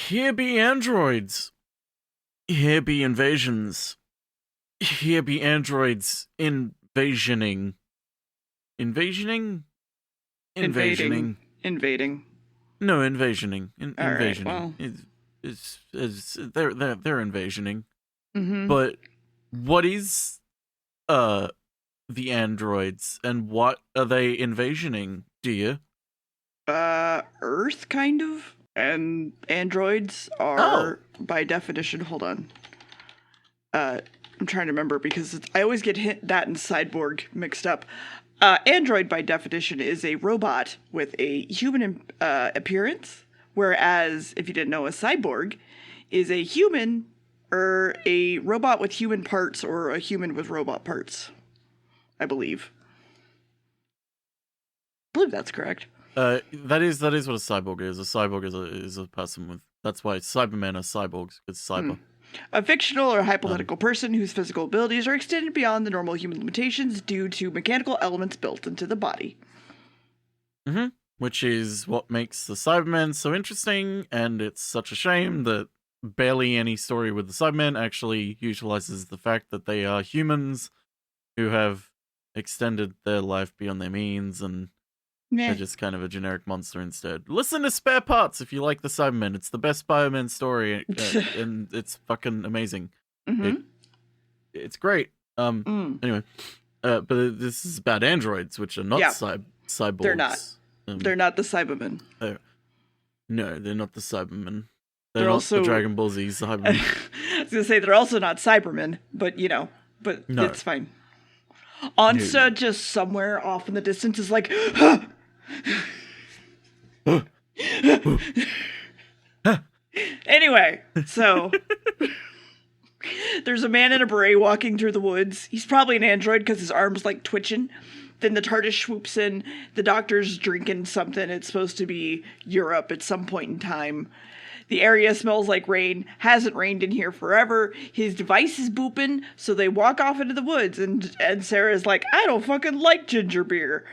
Here be androids. Here be invasions. Here be androids invasioning. Invasioning? Invading. No, invasioning. All right, Invasioning. well. They're invasioning. Mm-hmm. But what is the androids and what are they invasioning, dear? Earth, kind of. And androids are, by definition, hold on. I'm trying to remember because I always get that and cyborg mixed up. Android, by definition, is a robot with a human appearance, whereas, if you didn't know, a cyborg is a human or a robot with human parts or a human with robot parts, I believe. I believe that's correct. That is what a cyborg is. A cyborg is a person with. That's why Cybermen are cyborgs. It's cyber. A fictional or hypothetical person whose physical abilities are extended beyond the normal human limitations due to mechanical elements built into the body. Mm-hmm. Which is what makes the Cybermen so interesting, and it's such a shame that barely any story with the Cybermen actually utilizes the fact that they are humans who have extended their life beyond their means, and they're just kind of a generic monster instead. Listen to Spare Parts if you like the Cybermen. It's the best Spider-Man story, and it's fucking amazing. Mm-hmm. It's great. Anyway, but this is about androids, which are not cyborgs. They're not. They're not the Cybermen. No, they're not the Cybermen. They're not also the Dragon Ball Z Cybermen. I was gonna say they're also not Cybermen, but no. It's fine. Ansa just somewhere off in the distance is like, Anyway, so there's a man in a beret walking through the woods. He's probably an android because his arm's like twitching. Then the TARDIS swoops in. The doctor's drinking something. It's supposed to be Europe at some point in time. The area smells like rain. Hasn't rained in here forever. His device is booping, so they walk off into the woods, and Sarah's like, I don't fucking like ginger beer.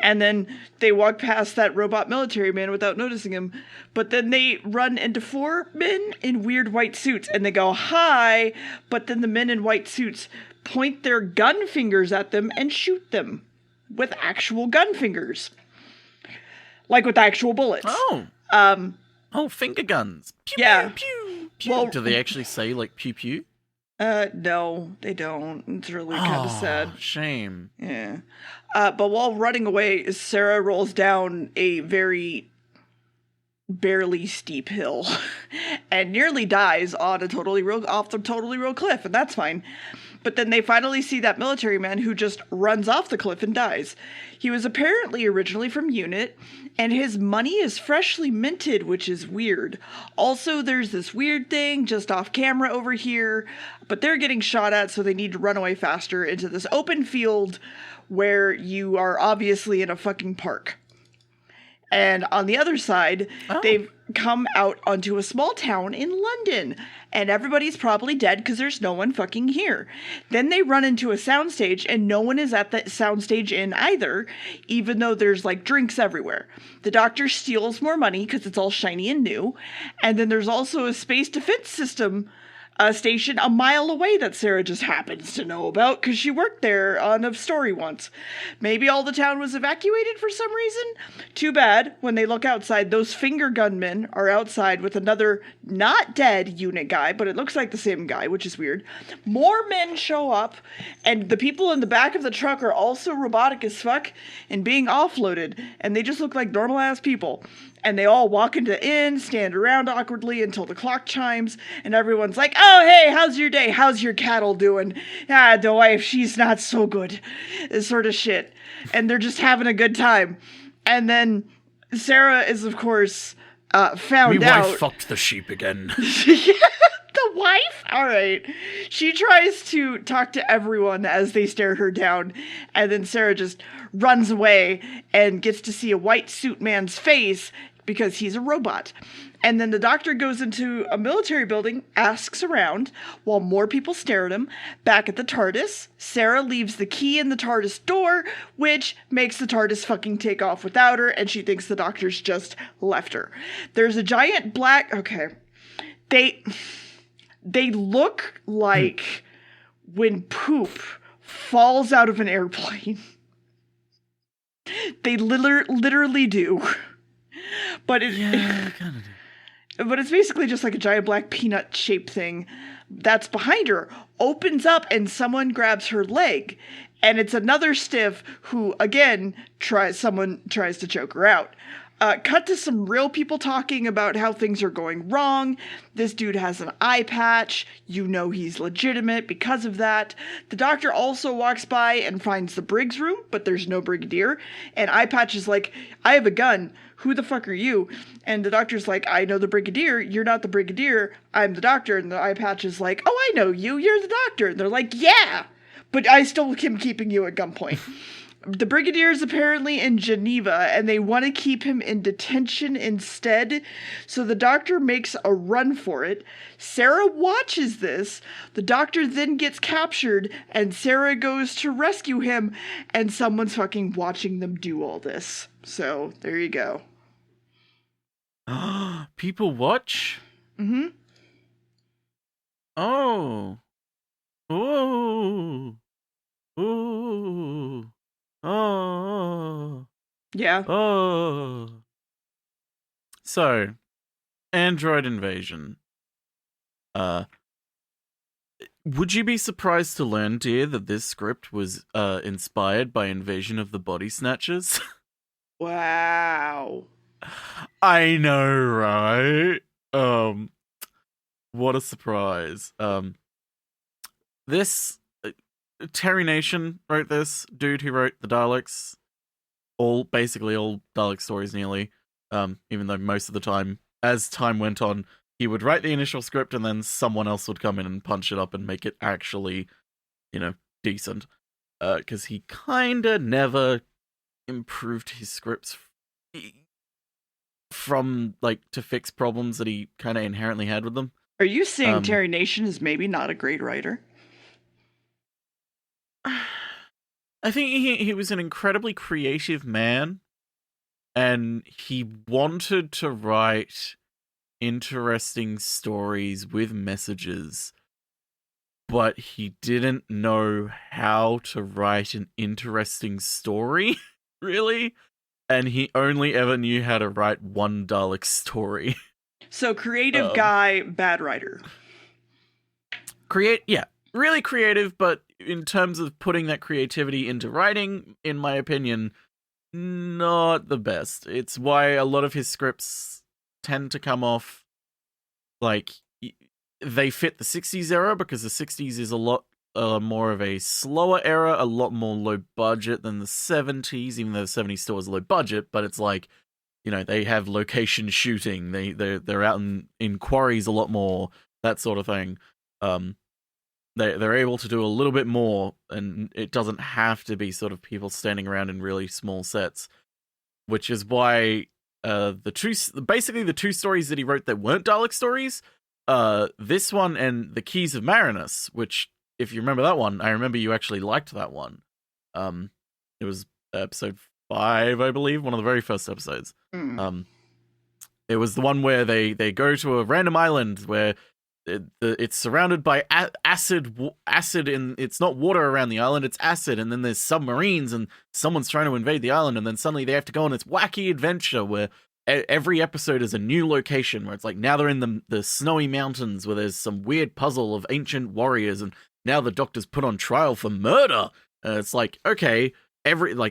And then they walk past that robot military man without noticing him. But then they run into 4 men in weird white suits, and they go, hi, but then the men in white suits point their gun fingers at them and shoot them with actual gun fingers. Like with actual bullets. Oh, finger guns. Pew, yeah. Pew, pew, pew. Well, do they actually say, like, pew, pew? No, they don't. It's really kind of sad. Shame. Yeah. But while running away, Sarah rolls down a very barely steep hill and nearly dies on off the totally real cliff, and that's fine. But then they finally see that military man who just runs off the cliff and dies. He was apparently originally from UNIT, and his money is freshly minted, which is weird. Also, there's this weird thing just off camera over here, but they're getting shot at, so they need to run away faster into this open field where you are obviously in a fucking park. And on the other side, they've come out onto a small town in London. And everybody's probably dead because there's no one fucking here. Then they run into a soundstage and no one is at that soundstage in either, even though there's like drinks everywhere. The doctor steals more money because it's all shiny and new. And then there's also a space defense system station a mile away that Sarah just happens to know about because she worked there on a story once. Maybe all the town was evacuated for some reason? Too bad. When they look outside, those finger gunmen are outside with another not dead unit guy, but it looks like the same guy, which is weird. More men show up, and the people in the back of the truck are also robotic as fuck and being offloaded, and they just look like normal-ass people. And they all walk into the inn, stand around awkwardly until the clock chimes, and everyone's like, oh, hey, how's your day? How's your cattle doing? The wife, she's not so good. This sort of shit. And they're just having a good time. And then Sarah is, of course, found out. My wife fucked the sheep again. The wife? All right. She tries to talk to everyone as they stare her down, and then Sarah just runs away and gets to see a white suit man's face because he's a robot. And then the doctor goes into a military building, asks around, while more people stare at him. Back at the TARDIS, Sarah leaves the key in the TARDIS door, which makes the TARDIS fucking take off without her, and she thinks the doctor's just left her. There's a giant black... Okay. They look like when poop falls out of an airplane. They literally do. But Yeah, kind of do. But it's basically just like a giant black peanut shaped thing that's behind her opens up and someone grabs her leg, and it's another stiff who again tries to choke her out. Cut to some real people talking about how things are going wrong. This dude has an eye patch. You know he's legitimate because of that. The doctor also walks by and finds the Briggs room, but there's no Brigadier. And eye patch is like, I have a gun. Who the fuck are you? And the doctor's like, I know the Brigadier. You're not the Brigadier. I'm the doctor. And the eye patch is like, oh, I know you. You're the doctor. And they're like, yeah, but I still am keeping you at gunpoint. The Brigadier is apparently in Geneva, and they want to keep him in detention instead, so the doctor makes a run for it. Sarah watches this. The doctor then gets captured, and Sarah goes to rescue him, and someone's fucking watching them do all this. So, there you go. People watch? Mm-hmm. Oh. Ooh. Ooh. Oh. Yeah. Oh. So, android invasion. Would you be surprised to learn, dear, that this script was inspired by Invasion of the Body Snatchers? Wow. I know, right? What a surprise. This Terry Nation wrote this, dude who wrote the Daleks, basically all Dalek stories nearly, even though most of the time, as time went on, he would write the initial script and then someone else would come in and punch it up and make it actually, decent. Because he kinda never improved his scripts from, to fix problems that he kinda inherently had with them. Are you saying Terry Nation is maybe not a great writer? I think he was an incredibly creative man, and he wanted to write interesting stories with messages, but he didn't know how to write an interesting story, really, and he only ever knew how to write one Dalek story. So creative guy, bad writer. Really creative, but in terms of putting that creativity into writing, in my opinion, not the best. It's why a lot of his scripts tend to come off like they fit the 60s era, because the 60s is a lot more of a slower era, a lot more low budget than the 70s, even though the 70s still was low budget, but it's like, they have location shooting, they're out in quarries a lot more, that sort of thing. They're able to do a little bit more, and it doesn't have to be sort of people standing around in really small sets, which is why the two stories that he wrote that weren't Dalek stories, this one and The Keys of Marinus, which, if you remember that one, I remember you actually liked that one. It was episode 5, I believe, one of the very first episodes. It was the one where they go to a random island where it's surrounded by acid, and it's not water around the island, it's acid, and then there's submarines, and someone's trying to invade the island, and then suddenly they have to go on this wacky adventure where every episode is a new location, where it's like, now they're in the snowy mountains where there's some weird puzzle of ancient warriors, and now the doctor's put on trial for murder. It's like, okay,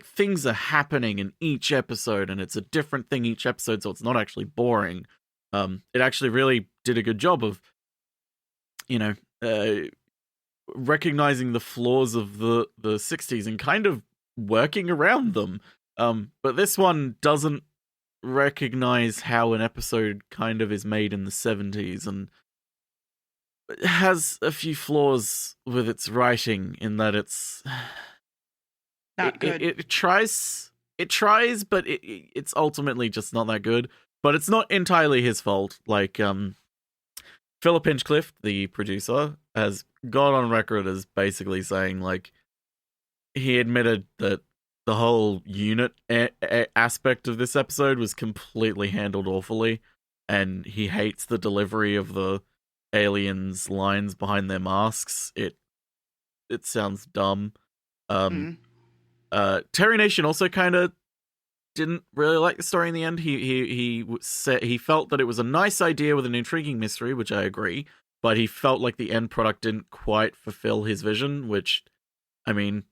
things are happening in each episode, and it's a different thing each episode, so it's not actually boring. It actually really did a good job of recognizing the flaws of the 60s and kind of working around them. But this one doesn't recognize how an episode kind of is made in the 70s, and it has a few flaws with its writing in that it's not good. It tries, but it's ultimately just not that good. But it's not entirely his fault. Philip Hinchcliffe, the producer, has gone on record as basically saying, he admitted that the whole unit aspect of this episode was completely handled awfully. and he hates the delivery of the aliens' lines behind their masks. It sounds dumb. Terry Nation also kind of didn't really like the story in the end. He said he felt that it was a nice idea with an intriguing mystery, which I agree, but he felt like the end product didn't quite fulfill his vision, which, I mean,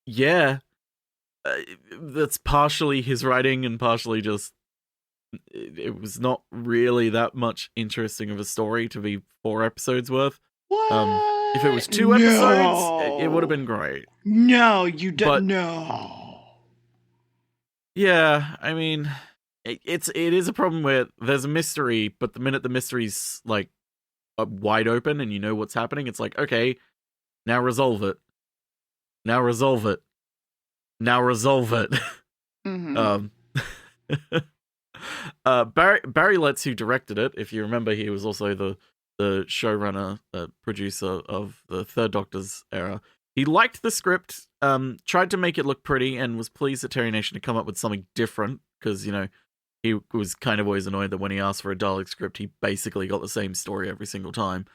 yeah, that's partially his writing and partially just it was not really that much interesting of a story to be 4 episodes worth. What? If it was 2 episodes, it would have been great. No, you don't know. Yeah, I mean, it is a problem where there's a mystery, but the minute the mystery's like wide open and you know what's happening, it's like, okay, now resolve it. Now resolve it. Now resolve it. Mm-hmm. Barry Letts, who directed it, if you remember, he was also the showrunner, producer of the Third Doctor's era. He liked the script, tried to make it look pretty, and was pleased that Terry Nation had come up with something different, because, you know, he was kind of always annoyed that when he asked for a Dalek script, he basically got the same story every single time.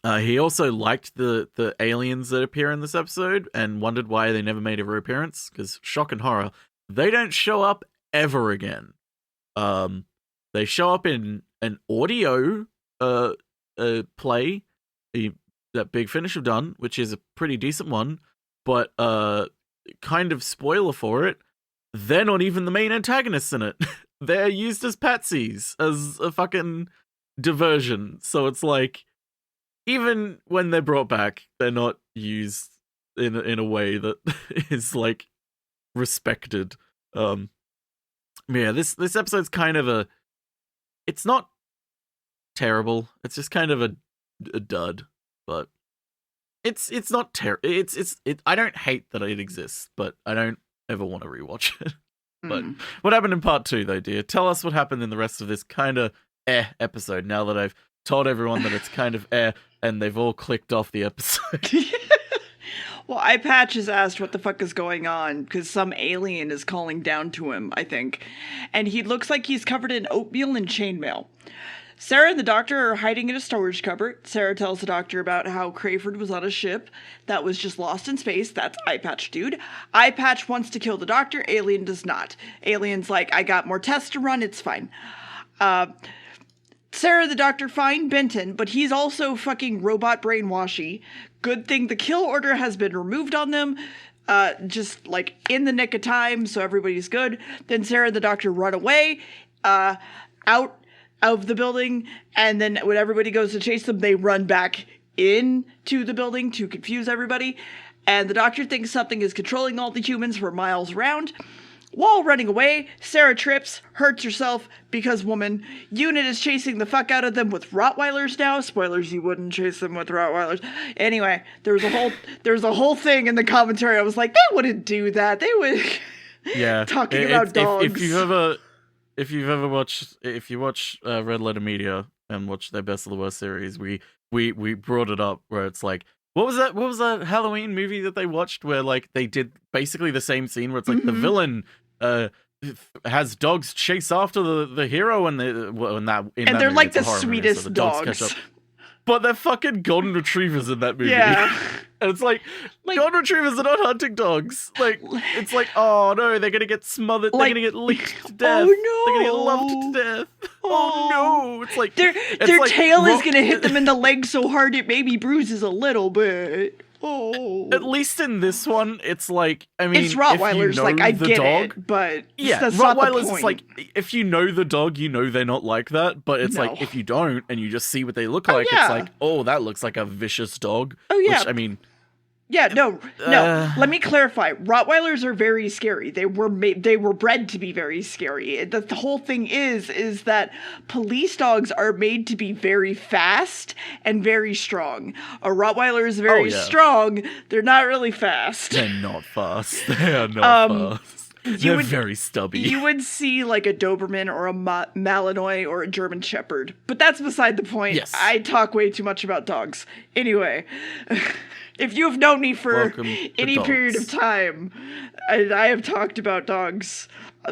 He also liked the aliens that appear in this episode, and wondered why they never made a reappearance, because, shock and horror, they don't show up ever again. They show up in an audio play, that Big Finish have done, which is a pretty decent one, but kind of spoiler for it, they're not even the main antagonists in it. They're used as patsies, as a fucking diversion. So it's like, even when they're brought back, they're not used in a way that is like respected. Yeah, this episode's kind of it's not terrible. It's just kind of a dud, but it's not terrible. I don't hate that it exists, but I don't ever want to rewatch it. But what happened in part 2, though, dear? Tell us what happened in the rest of this kind of episode. Now that I've told everyone that it's kind of and they've all clicked off the episode. Well, iPatch has asked what the fuck is going on, because some alien is calling down to him, I think. And he looks like he's covered in oatmeal and chainmail. Sarah and the Doctor are hiding in a storage cupboard. Sarah tells the Doctor about how Crayford was on a ship that was just lost in space. That's iPatch dude. iPatch wants to kill the Doctor. Alien does not. Alien's like, I got more tests to run. It's fine. Sarah and the Doctor find Benton, but he's also fucking robot brainwashy. Good thing the kill order has been removed on them. Just like in the nick of time, so everybody's good. Then Sarah and the Doctor run away, out of the building, and then when everybody goes to chase them, they run back into the building to confuse everybody. And the Doctor thinks something is controlling all the humans for miles around. While running away, Sarah trips, hurts herself because woman. Unit is chasing the fuck out of them with Rottweilers now. Spoilers, you wouldn't chase them with Rottweilers. Anyway, there was a whole thing in the commentary. I was like, they wouldn't do that. They would. Yeah, talking about dogs. If you watch Red Letter Media and watch their Best of the Worst series, we brought it up where it's like, what was that Halloween movie that they watched where like they did basically the same scene where it's like the villain has dogs chase after the hero and they're movie, like the sweetest movie, so the dogs. But they're fucking golden retrievers in that movie. Yeah. And it's like golden retrievers are not hunting dogs. Like, it's like, oh no, they're gonna get smothered, they're gonna get licked to death. Oh no. They're gonna get loved to death. Oh no. It's like their tail is gonna hit them in the leg so hard it maybe bruises a little bit. Oh. At least in this one, it's like, I mean, it's Rottweilers, if you know like I the get dog, it, but yeah, that's not the Rottweilers point. is like, if you know the dog, you know they're not like that. But it's like, if you don't and you just see what they look like, it's like, oh, that looks like a vicious dog. Oh yeah, which, I mean. Yeah, no. Let me clarify. Rottweilers are very scary. They were bred to be very scary. The whole thing is that police dogs are made to be very fast and very strong. A Rottweiler is very strong. They're not really fast. They're not fast. They are not fast. They're very stubby. You would see like a Doberman or a Malinois or a German Shepherd, but that's beside the point. Yes. I talk way too much about dogs. Anyway, if you have known me for any period of time, I have talked about dogs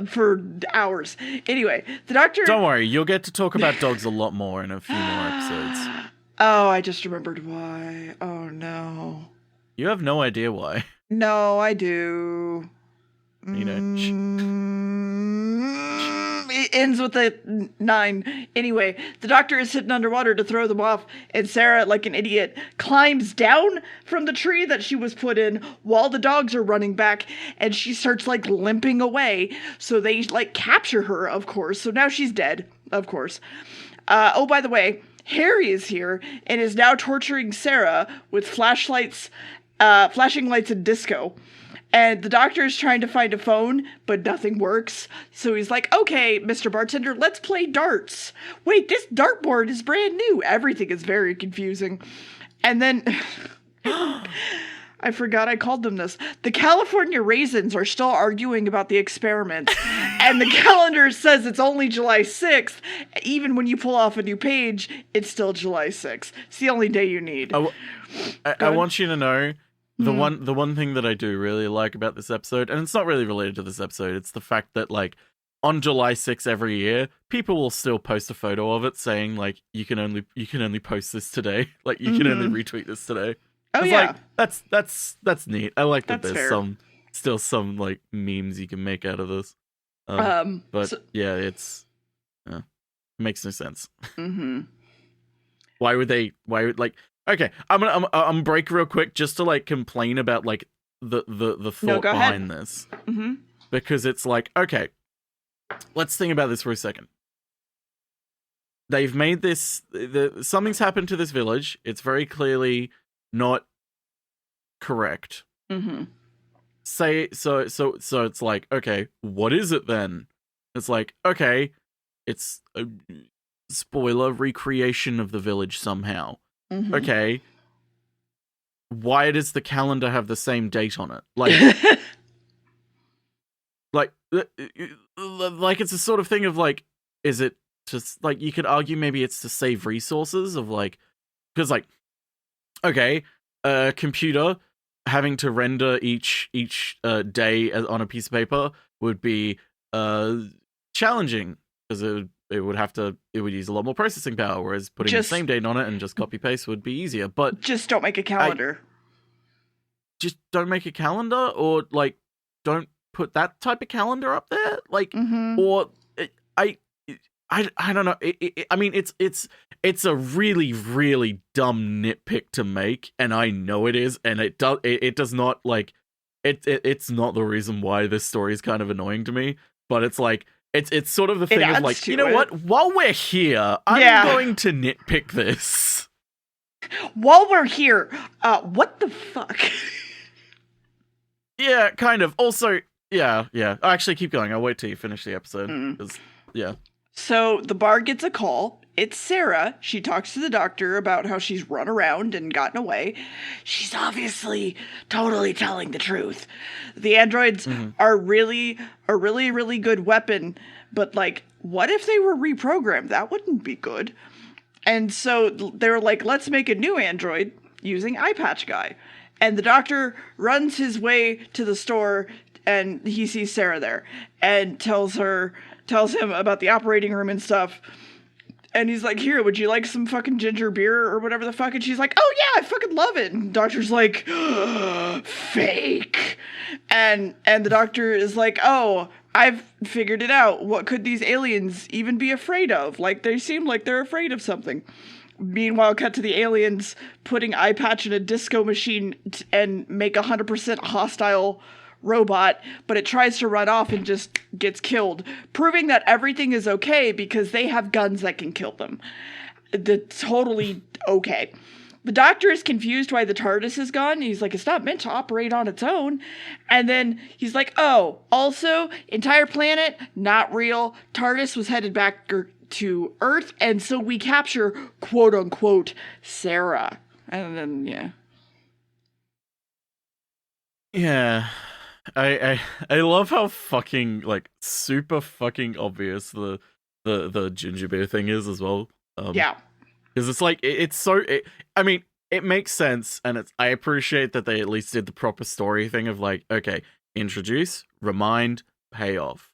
for hours. Anyway, the doctor... Don't worry, you'll get to talk about dogs a lot more in a few more episodes. Oh, I just remembered why. Oh, no. You have no idea why. No, I do. You know, it ends with a 9. Anyway, the doctor is sitting underwater to throw them off, and Sarah, like an idiot, climbs down from the tree that she was put in while the dogs are running back, and she starts, like, limping away. So they, like, capture her, of course. So now she's dead, of course. Oh, by the way, Harry is here and is now torturing Sarah with flashing lights and disco. And the doctor is trying to find a phone, but nothing works. So he's like, okay, Mr. Bartender, let's play darts. Wait, this dartboard is brand new. Everything is very confusing. And then, I forgot I called them this. The California Raisins are still arguing about the experiment. And the calendar says it's only July 6th. Even when you pull off a new page, it's still July 6th. It's the only day you need. I want you to know... The one thing that I do really like about this episode, and it's not really related to this episode, it's the fact that, like, on July 6th every year, people will still post a photo of it saying, like, you can only post this today. Like, you can only retweet this today. Oh, yeah. Like, that's neat. I like that That's there's fair. still some, like, memes you can make out of this. Yeah, it makes no sense. Mm-hmm. Why would like... Okay, I'm gonna break real quick just to like complain about like the thought behind this, because it's like, okay, let's think about this for a second. They've made this something's happened to this village. It's very clearly not correct. So it's like, okay, what is it then? It's like, okay, it's a spoiler recreation of the village somehow. Okay, why does the calendar have the same date on it? Like, like it's a sort of thing of like, is it just like, you could argue maybe it's to save resources of like, because like, okay, a computer having to render each day on a piece of paper would be challenging, because it would use a lot more processing power, whereas putting the same date on it and just copy paste would be easier. But just don't make a calendar. Just don't make a calendar, or like don't put that type of calendar up there. Like, or I don't know. I mean, it's a really, really dumb nitpick to make, and I know it is, and it does not like it's not the reason why this story is kind of annoying to me, but it's like. It's sort of the thing of like, you know what? While we're here, I'm going to nitpick this. While we're here, what the fuck? Yeah, kind of. Also, yeah. Actually, keep going. I'll wait till you finish the episode. Yeah. So the bar gets a call. It's Sarah. She talks to the doctor about how she's run around and gotten away. She's obviously totally telling the truth. The androids are really a really, really good weapon, but like, what if they were reprogrammed? That wouldn't be good. And so they're like, let's make a new android using Eye Patch Guy. And the doctor runs his way to the store, and he sees Sarah there and tells him about the operating room and stuff. And he's like, here, would you like some fucking ginger beer or whatever the fuck? And she's like, oh yeah, I fucking love it. And the doctor's like, fake. And the doctor is like, oh, I've figured it out. What could these aliens even be afraid of? Like, they seem like they're afraid of something. Meanwhile, cut to the aliens putting eye patch in a disco machine and make 100% hostile robot, but it tries to run off and just gets killed, proving that everything is okay because they have guns that can kill them. That's totally okay. The doctor is confused why the TARDIS is gone. He's like, it's not meant to operate on its own. And then he's like, oh, also, entire planet, not real. TARDIS was headed back to Earth, and so we capture, quote unquote, Sarah. And then, yeah. Yeah. I love how fucking like super fucking obvious the ginger beer thing is as well. Yeah. Because it's like it's so. I mean, it makes sense, and I appreciate that they at least did the proper story thing of like, okay, introduce, remind, pay off.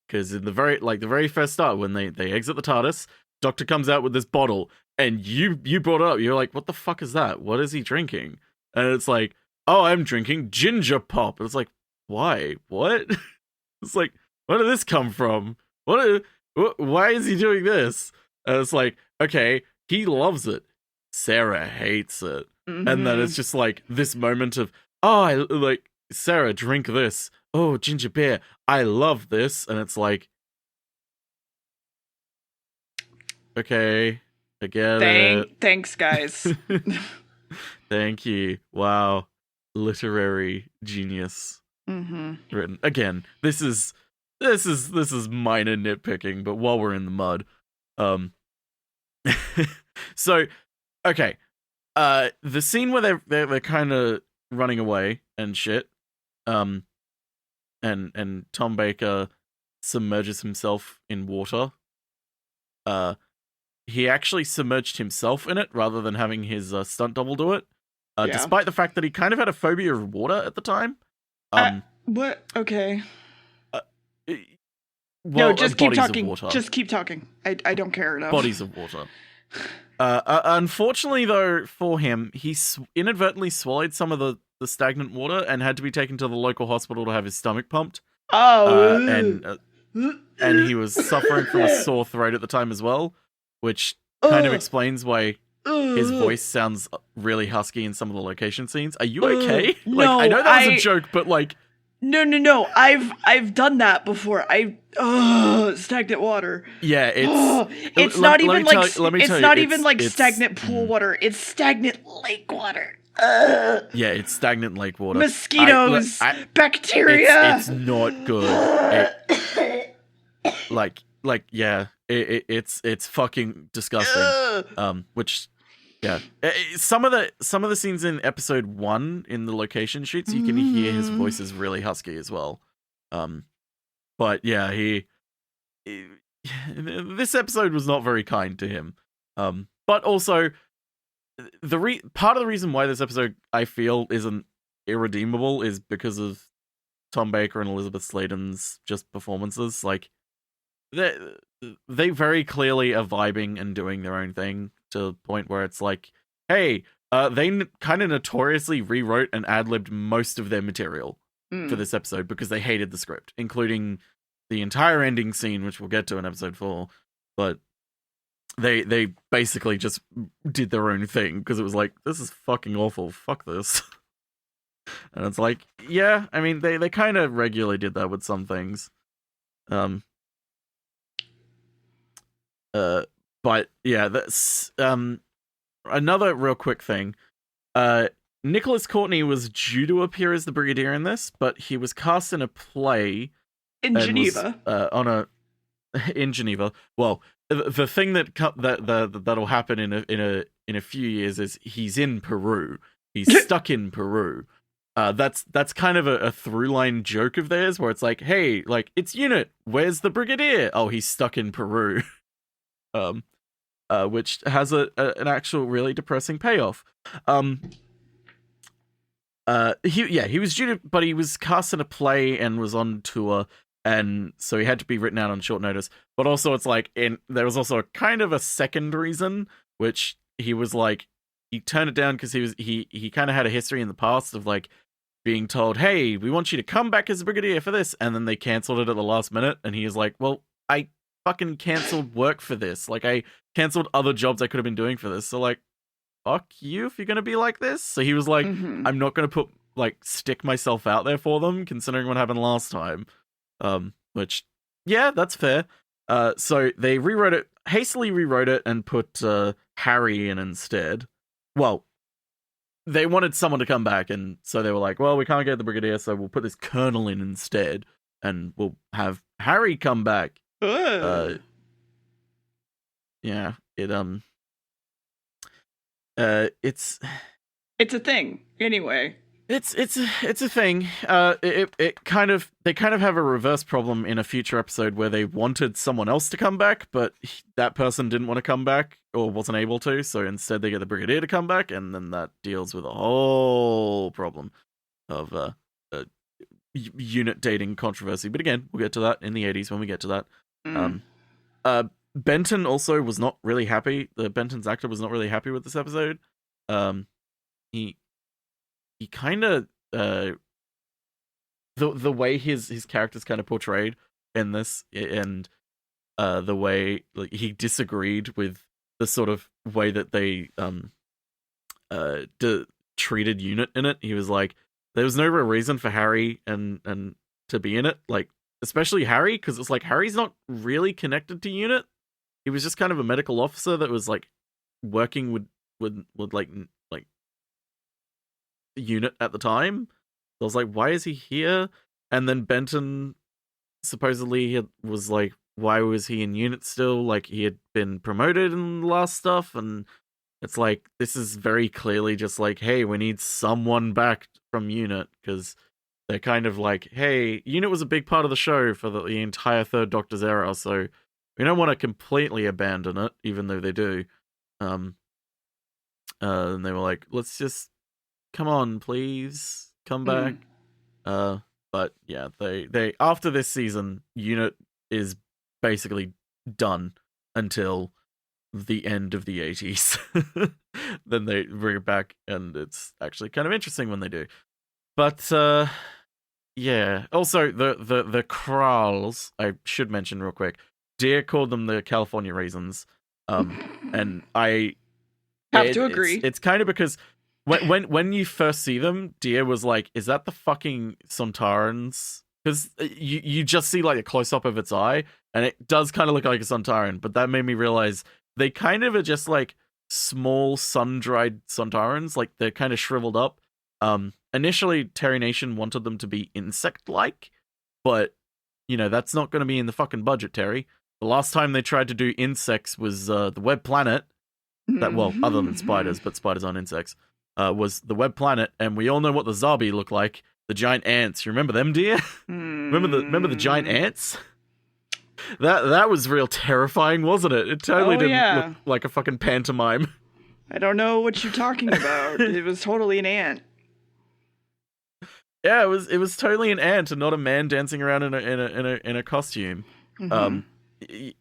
Because in the very first start when they exit the TARDIS, Doctor comes out with this bottle, and you brought it up. You're like, what the fuck is that? What is he drinking? And it's like, oh, I'm drinking ginger pop. And it's like, why? What? It's like, where did this come from? Why is he doing this? And it's like, okay, he loves it. Sarah hates it. Mm-hmm. And then it's just like this moment of, oh, I like Sarah, drink this. Oh, ginger beer. I love this. And it's like, okay, I get it. Thanks, guys. Thank you. Wow. Literary genius. Mm-hmm. Written. Again, this is minor nitpicking, but while we're in the mud. So, okay. The scene where they're kind of running away and shit. And Tom Baker submerges himself in water. He actually submerged himself in it rather than having his stunt double do it. Despite the fact that he kind of had a phobia of water at the time. What? Okay. Well, no, just keep bodies talking. Of water. Just keep talking. I don't care enough. Bodies of water. Unfortunately, though, for him, he inadvertently swallowed some of the stagnant water and had to be taken to the local hospital to have his stomach pumped. Oh. And he was suffering from a sore throat at the time as well, which kind of explains why his voice sounds really husky in some of the location scenes. Are you okay? No, like, I know that was a joke, but like... No. I've done that before. Stagnant water. Yeah, it's not even like stagnant pool water. It's stagnant lake water. Yeah, it's stagnant lake water. Mosquitoes, bacteria. It's not good. Yeah, it's fucking disgusting. Which, yeah, some of the scenes in episode 1 in the location shoots, you can hear his voice is really husky as well. But yeah, this episode was not very kind to him. But also, part of the reason why this episode I feel isn't irredeemable is because of Tom Baker and Elizabeth Sladen's just performances. Like, they very clearly are vibing and doing their own thing to the point where it's like, hey, they kind of notoriously rewrote and ad-libbed most of their material for this episode because they hated the script, including the entire ending scene, which we'll get to in episode 4. But they basically just did their own thing because it was like, this is fucking awful. Fuck this. And it's like, yeah, I mean, they kind of regularly did that with some things. But yeah, that's another real quick thing. Nicholas Courtney was due to appear as the Brigadier in this, but he was cast in a play in Geneva. In Geneva. Well, the thing that'll happen in a few years is he's in Peru. He's stuck in Peru. That's kind of a through line joke of theirs where it's like, hey, like, it's Unit, where's the Brigadier? Oh, he's stuck in Peru. Which has an actual really depressing payoff. He was due to, but he was cast in a play and was on tour, and so he had to be written out on short notice. But also, it's like, there was also a kind of a second reason, which he was like, he turned it down because he kind of had a history in the past of like being told, hey, we want you to come back as a Brigadier for this, and then they cancelled it at the last minute, and he was like, well, I fucking cancelled work for this. Like, I cancelled other jobs I could have been doing for this. So, like, fuck you if you're gonna be like this. So he was like, I'm not gonna stick myself out there for them, considering what happened last time. Which, yeah, that's fair. So they hastily rewrote it and put Harry in instead. Well, they wanted someone to come back, and so they were like, well, we can't get the Brigadier, so we'll put this Colonel in instead, and we'll have Harry come back. Yeah, it's a thing anyway. It's a thing. It kind of they kind of have a reverse problem in a future episode where they wanted someone else to come back, but that person didn't want to come back or wasn't able to, so instead they get the Brigadier to come back, and then that deals with a whole problem of unit dating controversy. But again, we'll get to that in the 80s when we get to that. Benton also was not really happy. Benton's actor was not really happy with this episode. He kind of the way his character's kind of portrayed in this, and the way like he disagreed with the sort of way that they treated unit in it. He was like, there was no real reason for Harry and to be in it, like especially Harry, because it's like Harry's not really connected to unit. He was just kind of a medical officer that was like working with like unit at the time. So I was like, why is he here? And then Benton supposedly was like, why was he in unit still? Like he had been promoted in the last stuff, and it's like, this is very clearly just like, hey, we need someone back from unit, because they're kind of like, hey, unit was a big part of the show for the entire Third Doctor's era, so we don't want to completely abandon it, even though they do. And they were like, let's just come on, please come back. But yeah, they after this season, unit is basically done until the end of the 80s. Then they bring it back, and it's actually kind of interesting when they do. But yeah, also the Kralls, I should mention real quick, Dear called them the California Raisins, and I have to agree. It's kind of because when you first see them, Dear was like, is that the fucking Sontarans? Because you just see like a close-up of its eye, and it does kind of look like a Sontaran, but that made me realize they kind of are just like small sun-dried Sontarans, like they're kind of shriveled up. Initially, Terry Nation wanted them to be insect-like, but, you know, that's not going to be in the fucking budget, Terry. The last time they tried to do insects was the Web Planet. That, well, other than spiders, but spiders aren't insects. Was the Web Planet, and we all know what the Zabi look like. The giant ants. You remember them, dear? Remember the giant ants? That was real terrifying, wasn't it? It totally didn't look like a fucking pantomime. I don't know what you're talking about. It was totally an ant. Yeah, it was totally an ant and not a man dancing around in a costume.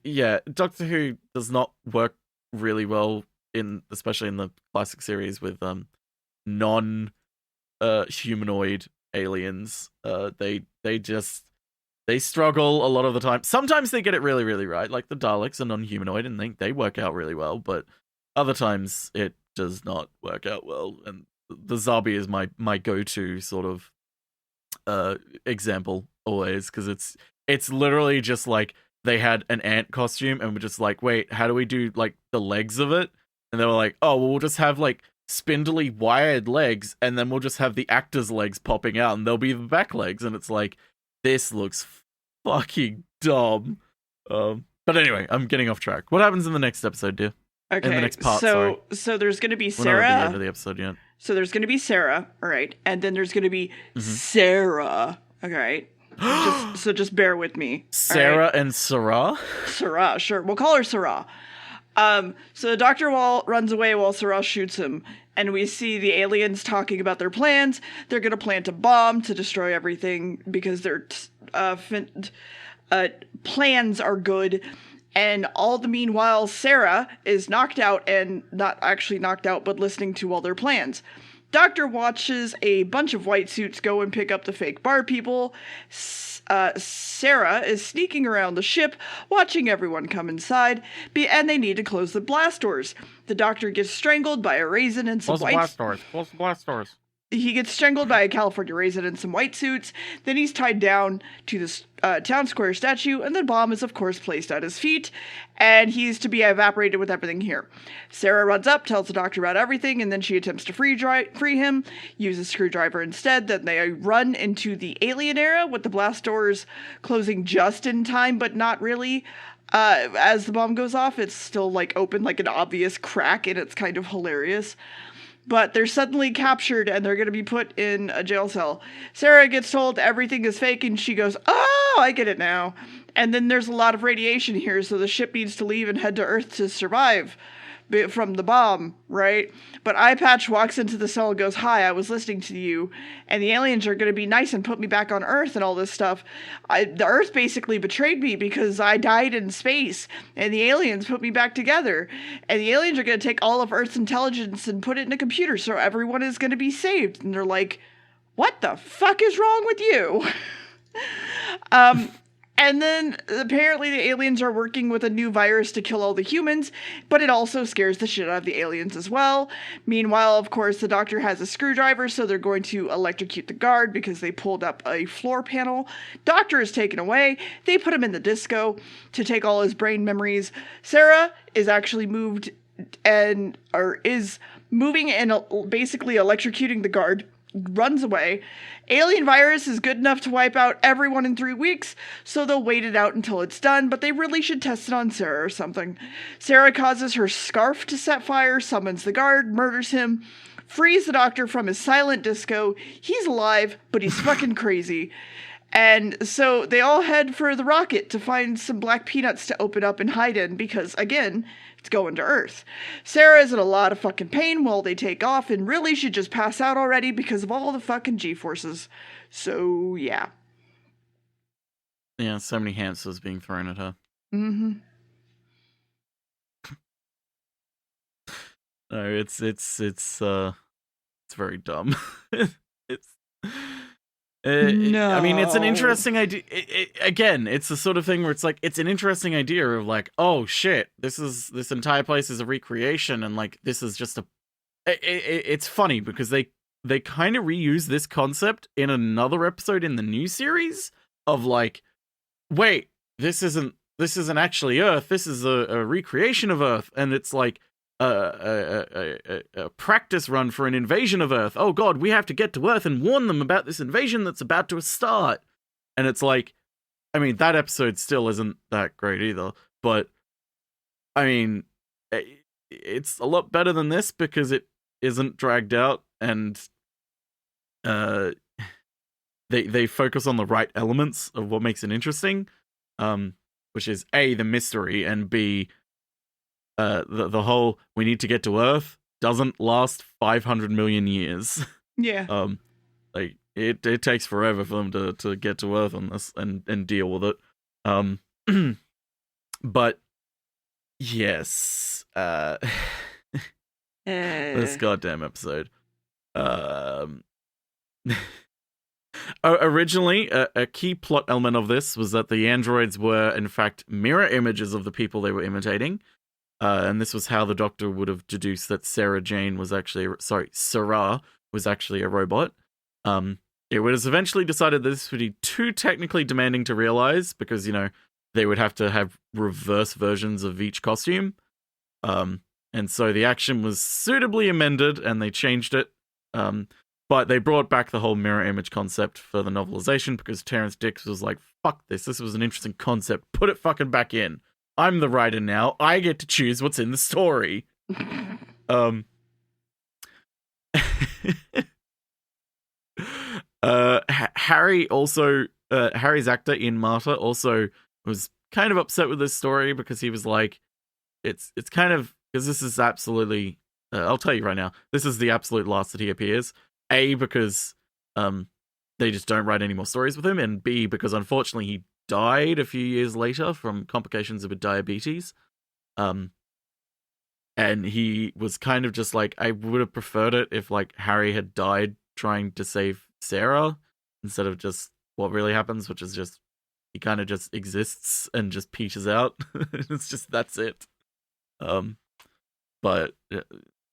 Yeah, Doctor Who does not work really well especially in the classic series with non humanoid aliens. They struggle a lot of the time. Sometimes they get it really, really right. Like the Daleks are non-humanoid and they work out really well, but other times it does not work out well. And the Zabi is my go-to sort of example always, because it's literally just like they had an ant costume and we're just like, wait, how do we do like the legs of it? And they were like, oh, well, we'll just have like spindly wired legs, and then we'll just have the actors' legs popping out, and they'll be the back legs. And it's like, this looks fucking dumb. But anyway, I'm getting off track. What happens in the next episode, dear? Okay, in the next part, so there's going to be Sarah. We're not at the end of the episode yet. So there's going to be Sarah, all right, and then there's going to be Sarah, all right. Just bear with me. Sarah and Sarah? Sarah, sure. We'll call her Sarah. So the Dr. runs away while Sarah shoots him, and we see the aliens talking about their plans. They're going to plant a bomb to destroy everything because their plans are good. And all the meanwhile, Sarah is knocked out, and not actually knocked out, but listening to all their plans. Doctor watches a bunch of white suits go and pick up the fake bar people. Sarah is sneaking around the ship, watching everyone come inside, and they need to close the blast doors. The Doctor gets strangled by a raisin and some Close the blast doors. He gets strangled by a California raisin and some white suits. Then he's tied down to this town square statue, and the bomb is, of course, placed at his feet, and he's to be evaporated with everything here. Sarah runs up, tells the Doctor about everything, and then she attempts to free him, uses a screwdriver instead. Then they run into the alien era with the blast doors closing just in time, but not really. As the bomb goes off, it's still like open like an obvious crack, and it's kind of hilarious. but they're suddenly captured and they're going to be put in a jail cell. Sarah gets told everything is fake and she goes, "Oh, I get it now." And then there's a lot of radiation here, so the ship needs to leave and head to Earth to survive from the bomb, right? But Eye Patch walks into the cell and goes, "Hi, I was listening to you, and the aliens are going to be nice and put me back on Earth and all this stuff. The Earth basically betrayed me because I died in space, and the aliens put me back together. And the aliens are going to take all of Earth's intelligence and put it in a computer, so everyone is going to be saved." And they're like, "What the fuck is wrong with you?" And then apparently the aliens are working with a new virus to kill all the humans, but it also scares the shit out of the aliens as well. Meanwhile, of course, the doctor has a screwdriver, so they're going to electrocute the guard because they pulled up a floor panel. Doctor is taken away. They put him in the disco to take all his brain memories. Sarah is actually moved is moving and basically electrocuting the guard. Runs away. Alien virus is good enough to wipe out everyone in 3 weeks, so they'll wait it out until it's done, but they really should test it on Sarah or something. Sarah causes her scarf to set fire, summons the guard, murders him, frees the doctor from his silent disco. He's alive, but he's fucking crazy. And so they all head for the rocket to find some black peanuts to open up and hide in because, again, it's going to Earth. Sarah is in a lot of fucking pain while they take off and really should just pass out already because of all the fucking G-forces. So, yeah. Yeah, so many hamsters being thrown at her. Mm-hmm. No, it's very dumb. No. I mean, it's an interesting idea. Again, it's the sort of thing where it's like, it's an interesting idea of like, oh shit, this entire place is a recreation, and like, this is just it's funny because they kind of reuse this concept in another episode in the new series of like, wait, this isn't actually Earth, this is a recreation of Earth, and it's like, a practice run for an invasion of Earth. Oh god, we have to get to Earth and warn them about this invasion that's about to start. And it's like, I mean, that episode still isn't that great either, but I mean, it's a lot better than this because it isn't dragged out, and they focus on the right elements of what makes it interesting, which is A, the mystery, and B, the whole we need to get to Earth doesn't last 500 million years. Yeah. Like it takes forever for them to get to Earth on this and deal with it. But yes, this goddamn episode. Originally, a key plot element of this was that the androids were in fact mirror images of the people they were imitating. And this was how the Doctor would have deduced that Sarah was actually a robot. It was eventually decided that this would be too technically demanding to realize because, you know, they would have to have reverse versions of each costume. And so the action was suitably amended and they changed it. But they brought back the whole mirror image concept for the novelization because Terrence Dicks was like, fuck this was an interesting concept. Put it fucking back in. I'm the writer now. I get to choose what's in the story. Harry also, Harry's actor Ian Marta also was kind of upset with this story because he was like, it's kind of, because this is absolutely, I'll tell you right now, this is the absolute last that he appears. A, because they just don't write any more stories with him, and B, because unfortunately he died a few years later from complications with diabetes. And he was kind of just like, I would have preferred it if like Harry had died trying to save Sarah instead of just what really happens, which is just he kind of just exists and just peters out. It's just that's it. But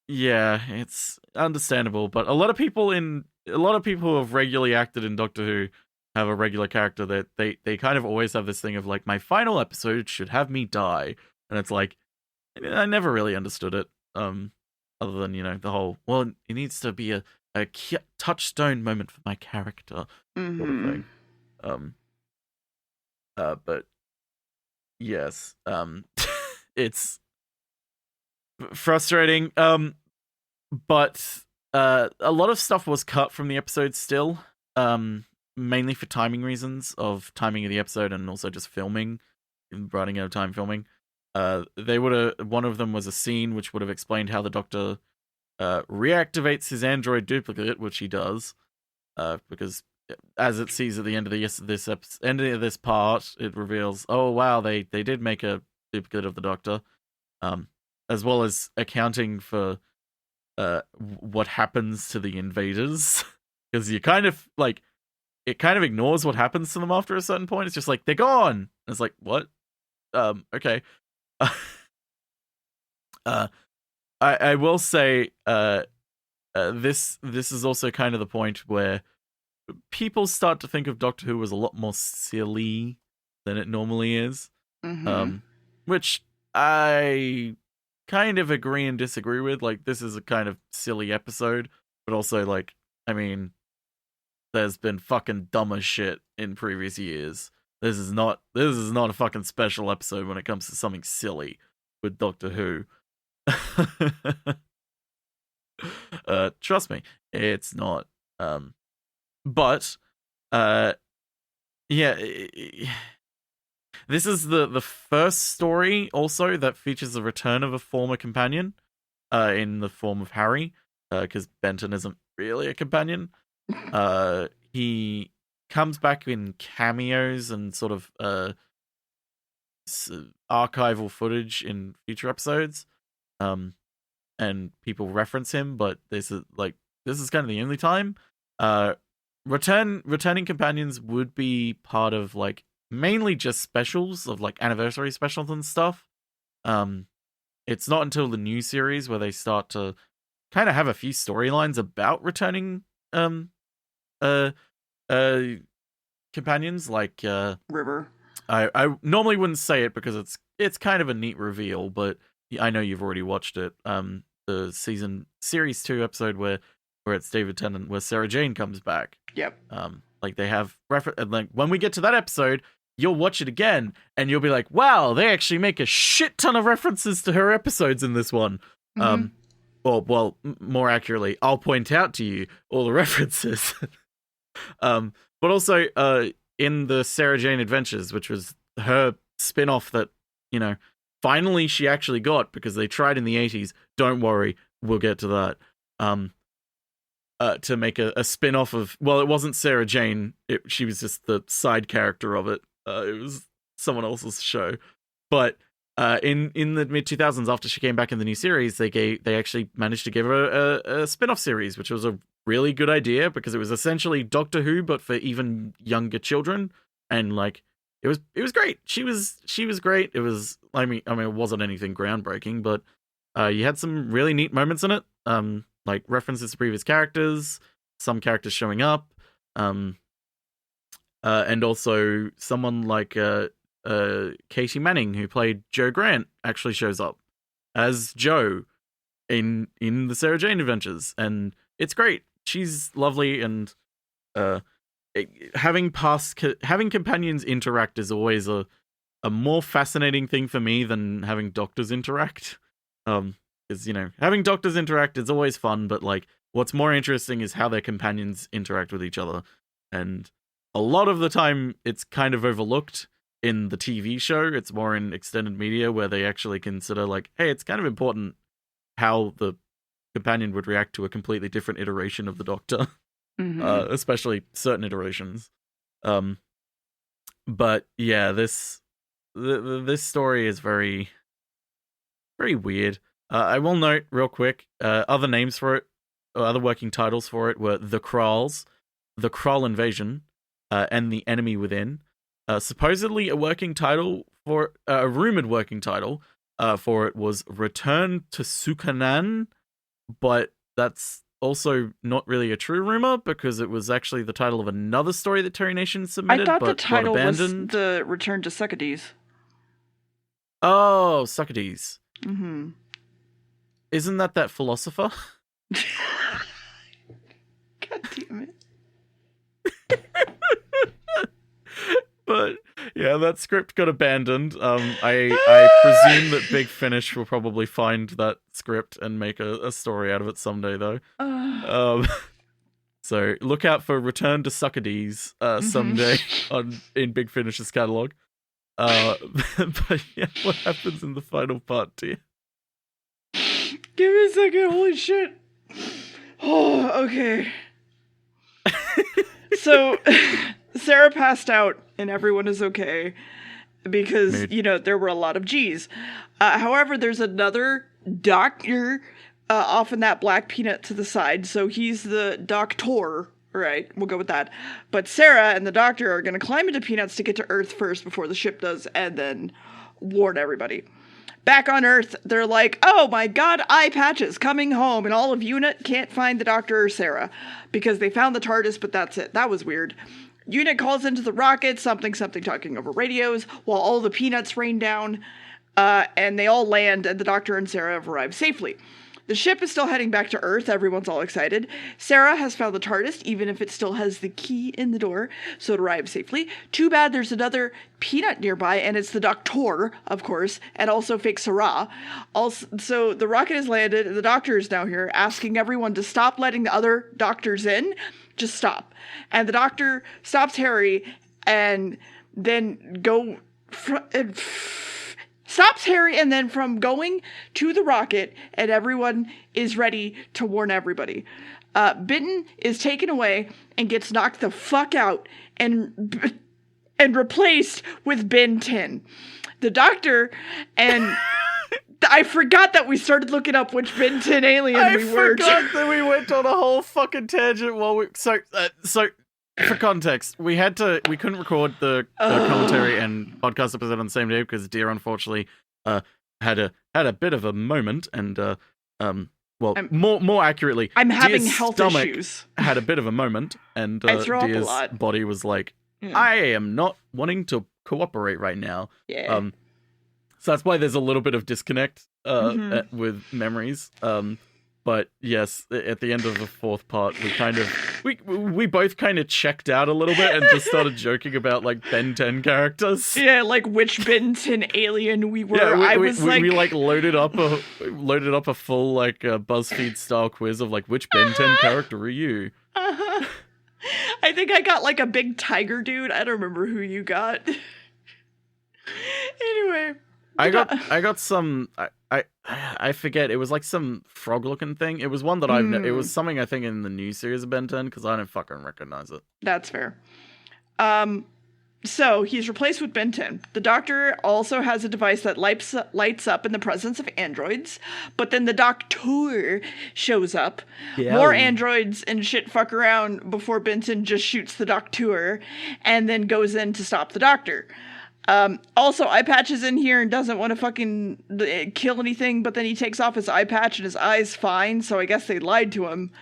yeah, it's understandable. But a lot of people who have regularly acted in Doctor Who have a regular character that they kind of always have this thing of like, my final episode should have me die, and it's like, I never really understood it. Other than, you know, the whole, well, it needs to be a touchstone moment for my character sort of thing. But yes, it's frustrating. but a lot of stuff was cut from the episode still, mainly for timing reasons of timing of the episode and also just filming, running out of time filming. One of them was a scene which would have explained how the Doctor reactivates his android duplicate, which he does, because as it sees at the end of this part, it reveals, oh wow, they did make a duplicate of the Doctor, as well as accounting for what happens to the invaders, because you kind of like it kind of ignores what happens to them after a certain point. It's just like they're gone. And it's like, what? Okay. I will say this is also kind of the point where people start to think of Doctor Who as a lot more silly than it normally is, which I kind of agree and disagree with. Like, this is a kind of silly episode, but also, like, I mean, there's been fucking dumber shit in previous years. This is not a fucking special episode when it comes to something silly with Doctor Who. Trust me, it's not. But yeah, this is the first story also that features the return of a former companion, in the form of Harry, because Benton isn't really a companion. He comes back in cameos and sort of archival footage in future episodes, and people reference him, but this is kind of the only time. Returning companions would be part of like mainly just specials of like anniversary specials and stuff. It's not until the new series where they start to kind of have a few storylines about returning companions, like River. I normally wouldn't say it because it's kind of a neat reveal, but I know you've already watched it. The series 2 episode where it's David Tennant, where Sarah Jane comes back. Yep. Like they have like when we get to that episode, you'll watch it again and you'll be like, wow, they actually make a shit ton of references to her episodes in this one. Well, more accurately, I'll point out to you all the references. But also in the Sarah Jane Adventures, which was her spin-off that, you know, finally she actually got because they tried in the 80s. Don't worry, we'll get to that. To make a spin-off of, well, it wasn't Sarah Jane. She was just the side character of it. It was someone else's show. But in the mid-2000s, after she came back in the new series, they actually managed to give her a spin-off series, which was a really good idea because it was essentially Doctor Who, but for even younger children. And like, it was great. She was great. It was, I mean, it wasn't anything groundbreaking, but you had some really neat moments in it. Like references to previous characters, some characters showing up, and also someone like Katie Manning, who played Jo Grant, actually shows up as Jo in the Sarah Jane Adventures, and it's great. She's lovely, and having companions interact is always a more fascinating thing for me than having doctors interact. Because, you know, having doctors interact is always fun, but like what's more interesting is how their companions interact with each other. And a lot of the time it's kind of overlooked in the TV show. It's more in extended media where they actually consider like, hey, it's kind of important how the companion would react to a completely different iteration of the Doctor. Especially certain iterations. But yeah, this story is very, very weird. I will note real quick, other names for it, or other working titles for it were The Kralls, The Krull Invasion, and The Enemy Within. Supposedly a working title for, a rumored working title for it was Return to Sukanan, but that's also not really a true rumor because it was actually the title of another story that Terry Nation submitted, I thought but the title got was abandoned. The Return to Succades. Oh, Succades. Mm-hmm. Isn't that philosopher? God damn it. But Yeah, that script got abandoned. I presume that Big Finish will probably find that script and make a story out of it someday, though. So look out for Return to Succadees someday in Big Finish's catalog. But yeah, what happens in the final part, dear? Give me a second. Holy shit. Oh, okay. So Sarah passed out and everyone is okay because, there were a lot of G's. However, there's another doctor off in that black peanut to the side. So he's the doctor, right? We'll go with that. But Sarah and the doctor are going to climb into Peanuts to get to Earth first before the ship does and then warn everybody. Back on Earth, they're like, oh my god, eye patches coming home, and all of UNIT can't find the Doctor or Sarah because they found the TARDIS, but that's it. That was weird. UNIT calls into the rocket, something talking over radios, while all the peanuts rain down, and they all land, and the Doctor and Sarah have arrived safely. The ship is still heading back to Earth. Everyone's all excited. Sarah has found the TARDIS, even if it still has the key in the door, so it arrives safely. Too bad there's another peanut nearby, and it's the Doctor, of course, and also fake Sarah. Also, so the rocket has landed, and the Doctor is now here, asking everyone to stop letting the other doctors in. Just stop. And the Doctor stops Harry, and then stops Harry and then from going to the rocket, and everyone is ready to warn everybody. Benton is taken away and gets knocked the fuck out and replaced with Ben 10. The Doctor and... I forgot that we started looking up which Ben 10 alien we were. I forgot that we went on a whole fucking tangent while we... So for context, we couldn't record the commentary and podcast episode on the same day because Deer unfortunately had a bit of a moment and more accurately, I'm having Deer's health stomach issues. Had a bit of a moment and Deer's body was like, I am not wanting to cooperate right now. Yeah. So that's why there's a little bit of disconnect with memories. But yes, at the end of the fourth part, we both kind of checked out a little bit and just started joking about like Ben 10 characters. Yeah, like which Ben 10 alien we were. Yeah, we loaded up a full like BuzzFeed style quiz of like which Ben 10 character are you? I think I got like a big tiger dude. I don't remember who you got. Anyway, I got some. I forget. It was like some frog-looking thing. It was one that it was something I think in the new series of Ben 10 because I don't fucking recognize it. That's fair. So he's replaced with Ben 10. The Doctor also has a device that lights up in the presence of androids, but then the Doctor shows up. Yeah. More androids and shit fuck around before Benton just shoots the Doctor and then goes in to stop the Doctor. Also, eye patch is in here and doesn't want to fucking kill anything, but then he takes off his eye patch and his eye's fine, so I guess they lied to him.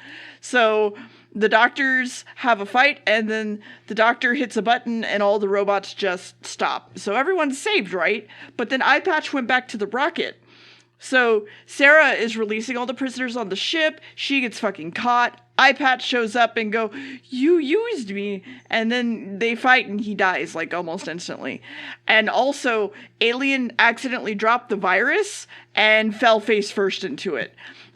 So the doctors have a fight, and then the Doctor hits a button and all the robots just stop. So everyone's saved, right? But then eye patch went back to the rocket. So Sarah is releasing all the prisoners on the ship. She gets fucking caught. Eye patch shows up and go, you used me. And then they fight and he dies like almost instantly. And also Alien accidentally dropped the virus and fell face first into it.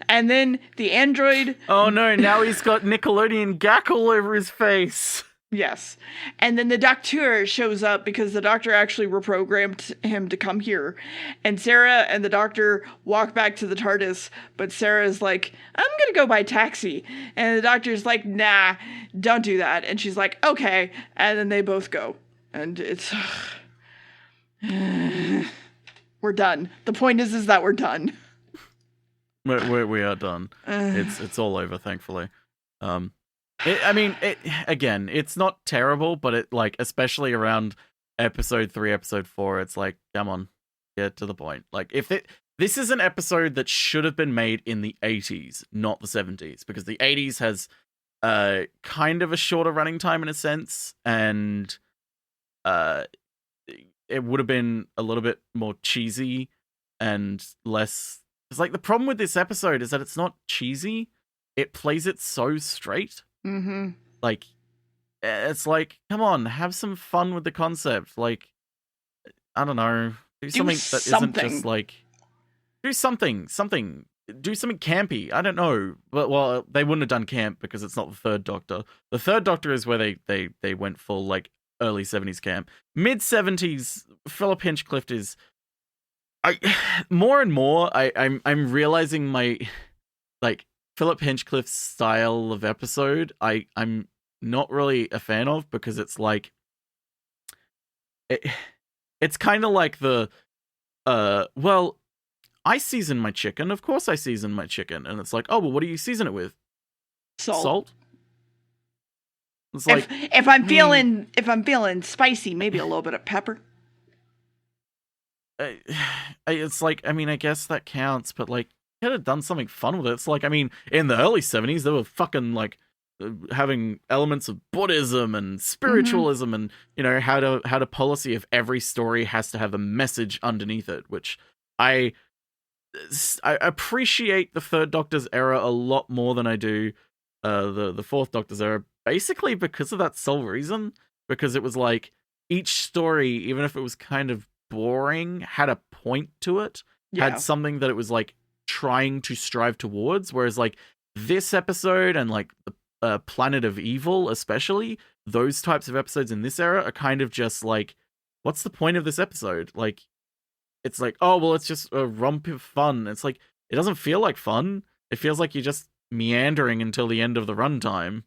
And then the android... Oh no, now he's got Nickelodeon gack all over his face. Yes. And then the Doctor shows up because the Doctor actually reprogrammed him to come here. And Sarah and the Doctor walk back to the TARDIS, but Sarah's like, I'm gonna go by taxi. And the Doctor's like, nah, don't do that. And she's like, okay. And then they both go. And it's... we're done. The point is that we're done. We are done. It's all over, thankfully. Again, it's not terrible, but it like, especially around episode 3, episode 4, it's like, come on, get to the point. Like, this is an episode that should have been made in the 80s, not the 70s, because the 80s has kind of a shorter running time in a sense, and it would have been a little bit more cheesy and less... It's like the problem with this episode is that it's not cheesy. It plays it so straight. Mm-hmm. Like, it's like, come on, have some fun with the concept. Like, I don't know, do something that isn't just like do something campy. I don't know. But well, they wouldn't have done camp because it's not the Third Doctor. The Third Doctor is where they went full like early 70s camp. Mid 70s, Philip Hinchcliffe is more and more I'm realizing my like Philip Hinchcliffe's style of episode I'm not really a fan of, because it's like it's kind of like the well, I season my chicken. Of course I season my chicken. And it's like, oh, well, what do you season it with? Salt. It's like, if I'm feeling spicy, maybe a little bit of pepper. It's like, I mean, I guess that counts, but like, you could have done something fun with it. It's like, I mean, in the early 70s, they were fucking like having elements of Buddhism and spiritualism, and you know how to policy if every story has to have a message underneath it, which I appreciate the Third Doctor's era a lot more than I do the Fourth Doctor's era, basically because of that sole reason, because it was like each story, even if it was kind of boring, had a point to it, had something that it was like trying to strive towards, whereas like this episode and like the Planet of Evil, especially, those types of episodes in this era are kind of just like, what's the point of this episode? Like, it's like, oh, well, it's just a romp of fun. It's like, it doesn't feel like fun. It feels like you're just meandering until the end of the runtime.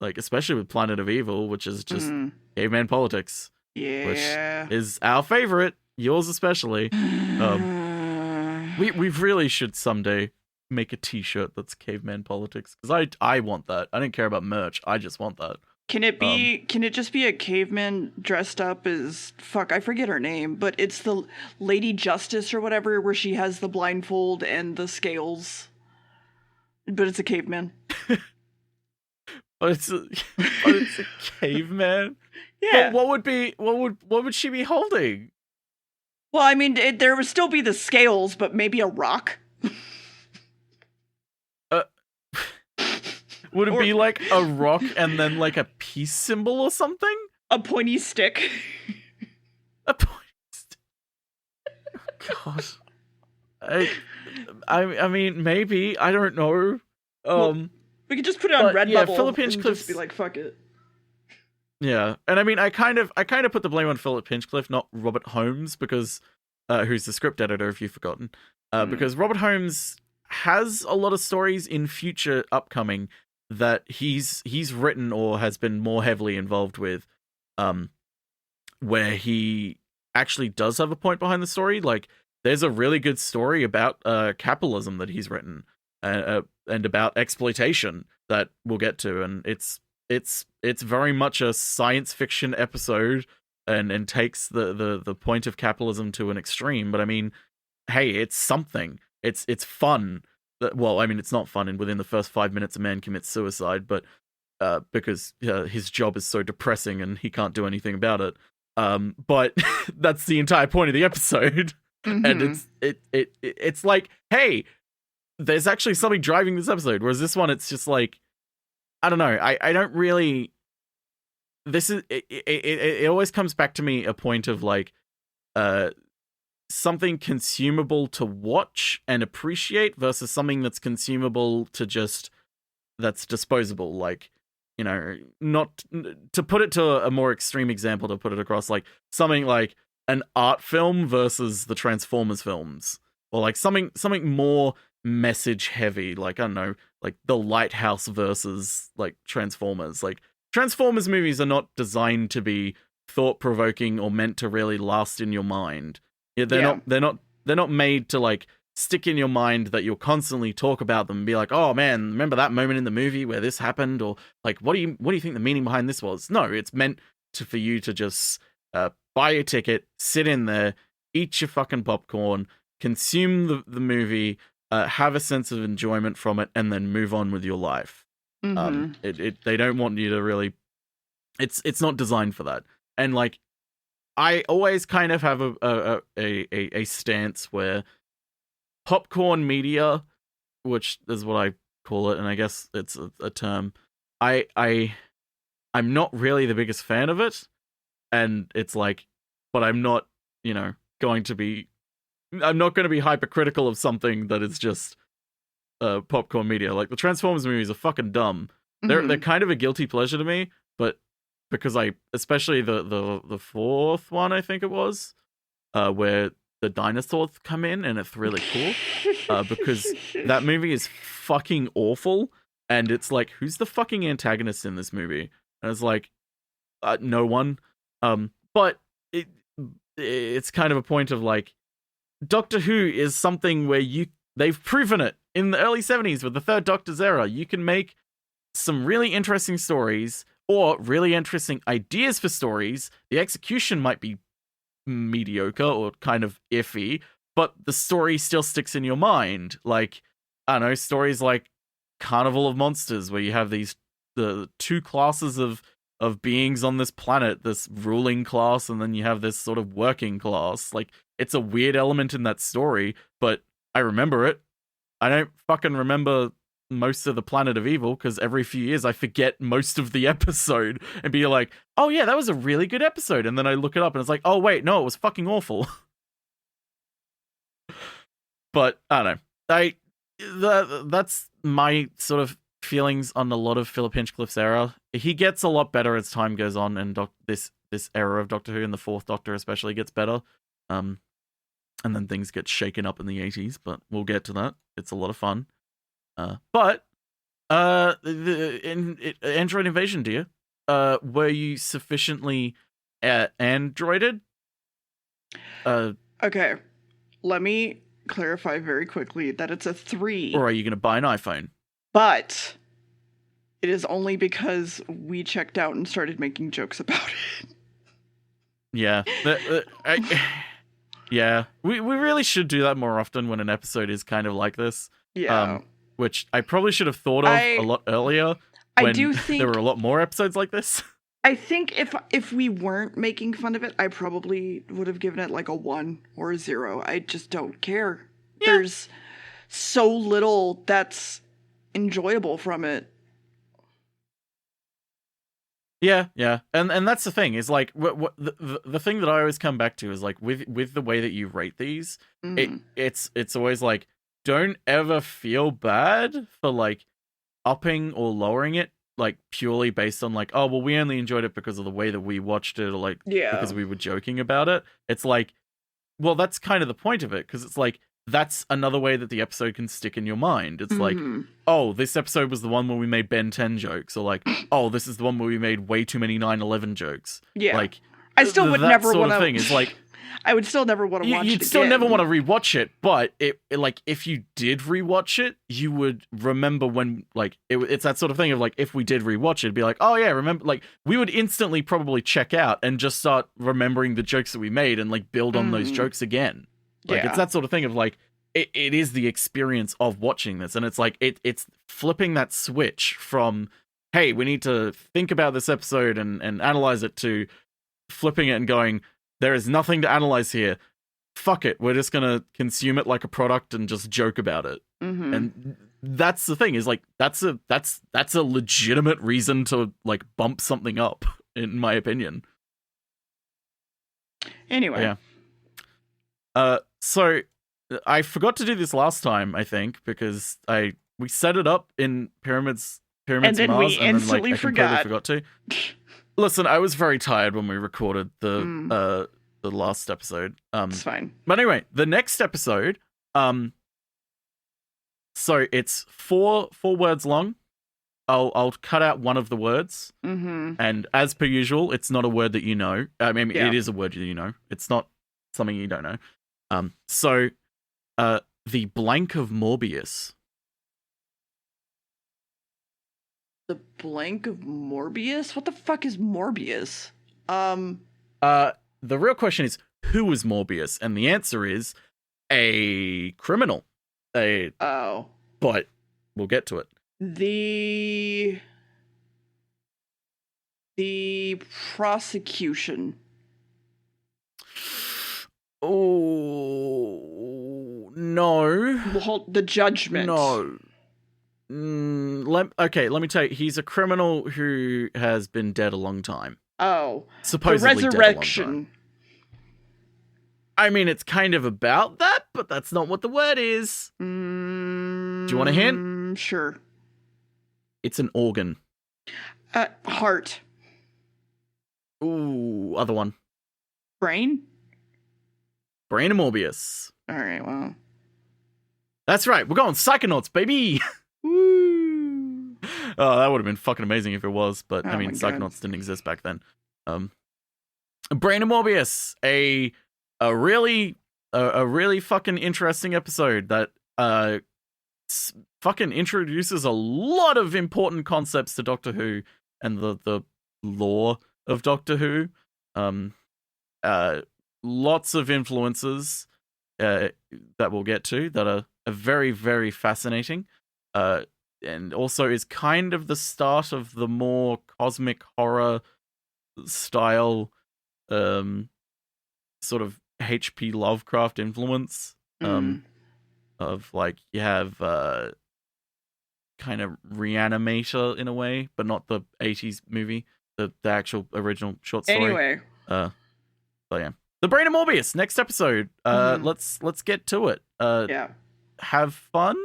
Like, especially with Planet of Evil, which is just caveman politics. Yeah. Which is our favorite, yours especially. We really should someday make a t-shirt that's caveman politics, because I want that. I don't care about merch. I just want that. Can it just be a caveman dressed up as I forget her name, but it's the Lady Justice or whatever, where she has the blindfold and the scales, but it's a caveman. But it's a caveman. Yeah. But what would she be holding? Well, I mean, there would still be the scales, but maybe a rock. Would it be like a rock and then like a peace symbol or something? A pointy stick. A pointy stick. God. I mean, maybe. I don't know. We could just put it on Redbubble. Philip Hinchcliffe, and just be like, fuck it. Yeah, and I mean, I kind of put the blame on Philip Hinchcliffe, not Robert Holmes, because who's the script editor, if you've forgotten. Because Robert Holmes has a lot of stories in future upcoming that he's written or has been more heavily involved with, where he actually does have a point behind the story. Like, there's a really good story about capitalism that he's written, and about exploitation that we'll get to, and it's very much a science fiction episode, and takes the point of capitalism to an extreme. But I mean, hey, it's something. It's fun. Well, I mean, it's not fun, and within the first 5 minutes a man commits suicide, but because his job is so depressing and he can't do anything about it. But that's the entire point of the episode. And it's like, hey, there's actually something driving this episode, whereas this one, it's just like, I don't know, I don't really, this is it always comes back to me a point of like something consumable to watch and appreciate versus something that's consumable to just, that's disposable. Like, you know, not to put it to a more extreme example, to put it across, like something like an art film versus the Transformers films, or like something more message heavy, like, I don't know, like The Lighthouse versus like Transformers. Like, Transformers movies are not designed to be thought-provoking or meant to really last in your mind. Yeah, they're not made to like stick in your mind that you'll constantly talk about them and be like, oh man, remember that moment in the movie where this happened, or like, what do you think the meaning behind this was? No, it's meant for you to just buy a ticket, sit in there, eat your fucking popcorn, consume the movie, have a sense of enjoyment from it, and then move on with your life. They don't want you to really, it's not designed for that. And like, I always kind of have a stance where popcorn media, which is what I call it, and I guess it's a term, I'm not really the biggest fan of it, and it's like, but I'm not, going to be. I'm not going to be hypercritical of something that is just popcorn media. Like the Transformers movies are fucking dumb. They're kind of a guilty pleasure to me, but because especially the fourth one, I think it was, where the dinosaurs come in and it's really cool. Because that movie is fucking awful, and it's like, who's the fucking antagonist in this movie? And it's like, no one. But it's kind of a point of like, Doctor Who is something where they've proven it in the early 70s with the Third Doctor's era. You can make some really interesting stories or really interesting ideas for stories. The execution might be mediocre or kind of iffy, but the story still sticks in your mind. Like, I don't know, stories like Carnival of Monsters, where you have the two classes of beings on this planet, this ruling class, and then you have this sort of working class. Like, it's a weird element in that story, but I remember it. I don't fucking remember most of the Planet of Evil, because every few years I forget most of the episode and be like, oh yeah, that was a really good episode, and then I look it up and it's like, oh wait, no, it was fucking awful. But I don't know. That's my sort of feelings on a lot of Philip Hinchcliffe's era. He gets a lot better as time goes on, and this era of Doctor Who, and the Fourth Doctor especially, gets better. And then things get shaken up in the 80s, but we'll get to that. It's a lot of fun. But Android Invasion, dear, were you sufficiently androided? Okay, let me clarify very quickly that it's a 3. Or are you going to buy an iPhone? But it is only because we checked out and started making jokes about it. Yeah. Yeah. We really should do that more often when an episode is kind of like this. Yeah. Which I probably should have thought of a lot earlier. When I do think there were a lot more episodes like this. I think if we weren't making fun of it, I probably would have given it like a 1 or a 0. I just don't care. Yeah. There's so little that's enjoyable from it. Yeah, and that's the thing, is like the thing that I always come back to is like with the way that you rate these, it's always like, don't ever feel bad for like upping or lowering it like purely based on like, oh well, we only enjoyed it because of the way that we watched it, or like because we were joking about it. It's like, well, that's kind of the point of it, because it's like, that's another way that the episode can stick in your mind. It's like, oh, this episode was the one where we made Ben 10 jokes, or like, oh, this is the one where we made way too many 9/11 jokes. Yeah, like I still would never want to. Thing is like, I would still never want to watch it. You'd still never want to rewatch it, but it like, if you did rewatch it, you would remember when like it's that sort of thing of like, if we did rewatch it, it'd be like, oh yeah, remember, like we would instantly probably check out and just start remembering the jokes that we made and like build on those jokes again. Like, it's that sort of thing of like, it is the experience of watching this, and it's like it's flipping that switch from, hey, we need to think about this episode and analyze it, to flipping it and going, there is nothing to analyze here. Fuck it, we're just gonna consume it like a product and just joke about it. And that's the thing, is like, that's a legitimate reason to like bump something up, in my opinion. Anyway, so I forgot to do this last time, I think, because we set it up in Pyramids and then Mars, we instantly I completely forgot to. Listen, I was very tired when we recorded the last episode. It's fine. But anyway, the next episode, so it's four words long. I'll cut out one of the words, and as per usual, it's not a word that you know. I mean, it is a word that you know. It's not something you don't know. So, the blank of Morbius. The blank of Morbius? What the fuck is Morbius? The real question is, who is Morbius? And the answer is a criminal. But we'll get to it. The prosecution. Oh, no. The judgment. No. Let me tell you, he's a criminal who has been dead a long time. Oh. Supposedly the resurrection. dead a long time. I mean, it's kind of about that, but that's not what the word is. Do you want a hint? Sure. It's an organ. Heart. Ooh, other one. Brain? Brain of Morbius. All right, well. That's right. We're going Psychonauts, baby. Woo! Oh, that would have been fucking amazing if it was, but I mean, my God. Psychonauts didn't exist back then. Brain of Morbius, a really fucking interesting episode that fucking introduces a lot of important concepts to Doctor Who and the lore of Doctor Who. Lots of influences that we'll get to that are very, very fascinating. And also is kind of the start of the more cosmic horror style sort of H.P. Lovecraft influence. Of like, you have kind of Reanimator in a way, but not the 80s movie, the actual original short story. Anyway. But yeah. The Brain of Morbius, next episode. Let's get to it. Yeah. Have fun?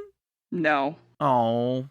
No. Oh.